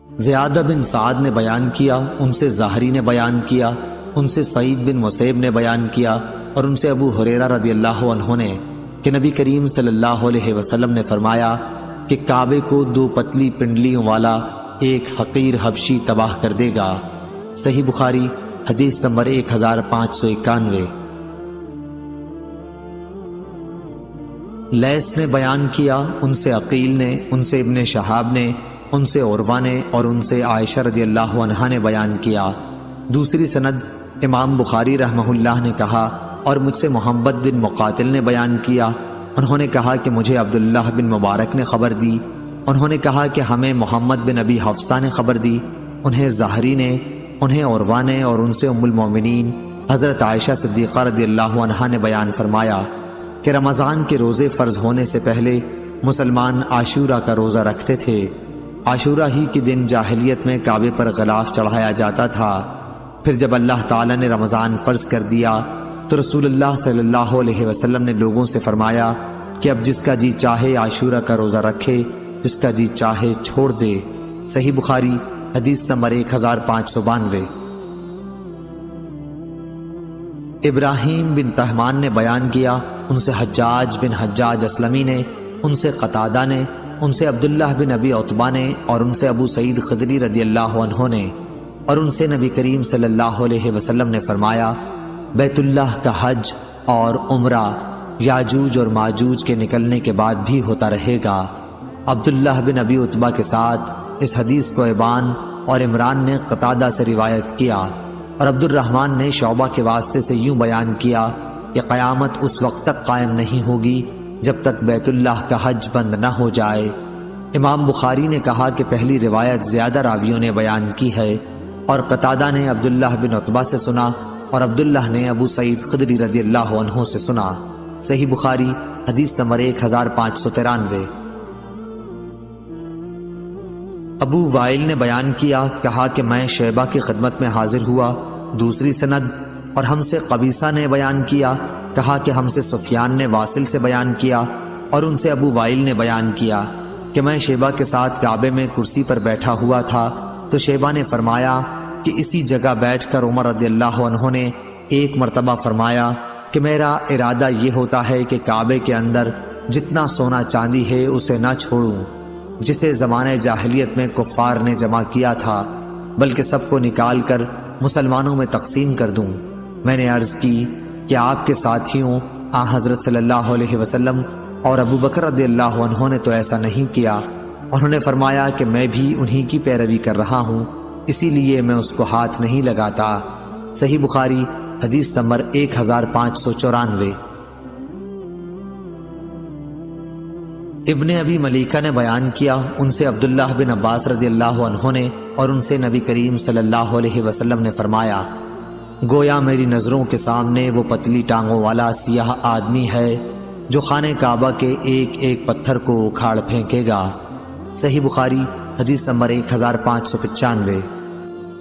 زیادہ بن سعد نے بیان کیا، ان سے زہری نے بیان کیا، ان سے سعید بن مسیب نے بیان کیا، اور ان سے ابو ہریرہ رضی اللہ عنہ نے کہ نبی کریم صلی اللہ علیہ وسلم نے فرمایا کہ کعبے کو 2 پتلی پنڈلیوں والا ایک حقیر حبشی تباہ کر دے گا۔ صحیح بخاری حدیث نمبر 1591۔ لیث نے بیان کیا، ان سے عقیل نے، ان سے ابن شہاب نے، ان سے عروہ نے، اور ان سے عائشہ رضی اللہ عنہا نے بیان کیا۔ دوسری سند امام بخاری رحمہ اللہ نے کہا، اور مجھ سے محمد بن مقاتل نے بیان کیا، انہوں نے کہا کہ مجھے عبداللہ بن مبارک نے خبر دی، انہوں نے کہا کہ ہمیں محمد بن ابی حفصہ نے خبر دی، انہیں زہری نے، انہیں عروہ نے، اور ان سے ام المومنین حضرت عائشہ صدیقہ رضی اللہ عنہا نے بیان فرمایا کہ رمضان کے روزے فرض ہونے سے پہلے مسلمان عاشورہ کا روزہ رکھتے تھے۔ عاشورہ ہی کے دن جاہلیت میں کعبے پر غلاف چڑھایا جاتا تھا۔ پھر جب اللہ تعالیٰ نے رمضان فرض کر دیا تو رسول اللہ صلی اللہ علیہ وسلم نے لوگوں سے فرمایا کہ اب جس کا جی چاہے عاشورہ کا روزہ رکھے، جس کا جی چاہے چھوڑ دے۔ صحیح بخاری حدیث نمبر 1592۔ ابراہیم بن طہمان نے بیان کیا، ان سے حجاج بن حجاج اسلمی نے، ان سے قتادہ نے، ان سے عبداللہ بن ابی عتبہ نے، اور ان سے ابو سعید خدری رضی اللہ عنہ نے، اور ان سے نبی کریم صلی اللہ علیہ وسلم نے فرمایا بیت اللہ کا حج اور عمرہ یاجوج اور ماجوج کے نکلنے کے بعد بھی ہوتا رہے گا۔ عبداللہ بن ابی عتبہ کے ساتھ اس حدیث کو ابان اور عمران نے قتادہ سے روایت کیا، اور عبد الرحمن نے شعبہ کے واسطے سے یوں بیان کیا کہ قیامت اس وقت تک قائم نہیں ہوگی جب تک بیت اللہ کا حج بند نہ ہو جائے۔ امام بخاری نے کہا کہ پہلی روایت زیادہ راویوں نے بیان کی ہے، اور قتادہ نے عبداللہ بن عتبہ سے سنا، اور عبداللہ نے ابو سعید خدری رضی اللہ عنہ سے سنا۔ صحیح بخاری حدیث نمبر 1593۔ ابو وائل نے بیان کیا، کہا کہ میں شیبہ کی خدمت میں حاضر ہوا۔ دوسری سند اور ہم سے قبیصہ نے بیان کیا، کہا کہ ہم سے سفیان نے واصل سے بیان کیا، اور ان سے ابو وائل نے بیان کیا کہ میں شیبہ کے ساتھ کعبے میں کرسی پر بیٹھا ہوا تھا، تو شیبہ نے فرمایا کہ اسی جگہ بیٹھ کر عمر رضی اللہ عنہ نے ایک مرتبہ فرمایا کہ میرا ارادہ یہ ہوتا ہے کہ کعبے کے اندر جتنا سونا چاندی ہے اسے نہ چھوڑوں جسے زمانہ جاہلیت میں کفار نے جمع کیا تھا، بلکہ سب کو نکال کر مسلمانوں میں تقسیم کر دوں۔ میں نے عرض کی کہ آپ کے ساتھیوں حضرت صلی اللہ علیہ وسلم اور ابو بکر رضی اللہ عنہ نے تو ایسا نہیں کیا۔ انہوں نے فرمایا کہ میں بھی انہی کی پیروی کر رہا ہوں، اسی لیے میں اس کو ہاتھ نہیں لگاتا۔ صحیح بخاری حدیث نمبر 1594۔ ابن ابی ملیکہ نے بیان کیا، ان سے عبداللہ بن عباس رضی اللہ عنہ نے، اور ان سے نبی کریم صلی اللہ علیہ وسلم نے فرمایا گویا میری نظروں کے سامنے وہ پتلی ٹانگوں والا سیاہ آدمی ہے جو خانہ کعبہ کے ایک ایک پتھر کو اکھاڑ پھینکے گا۔ صحیح بخاری حدیث نمبر 1595۔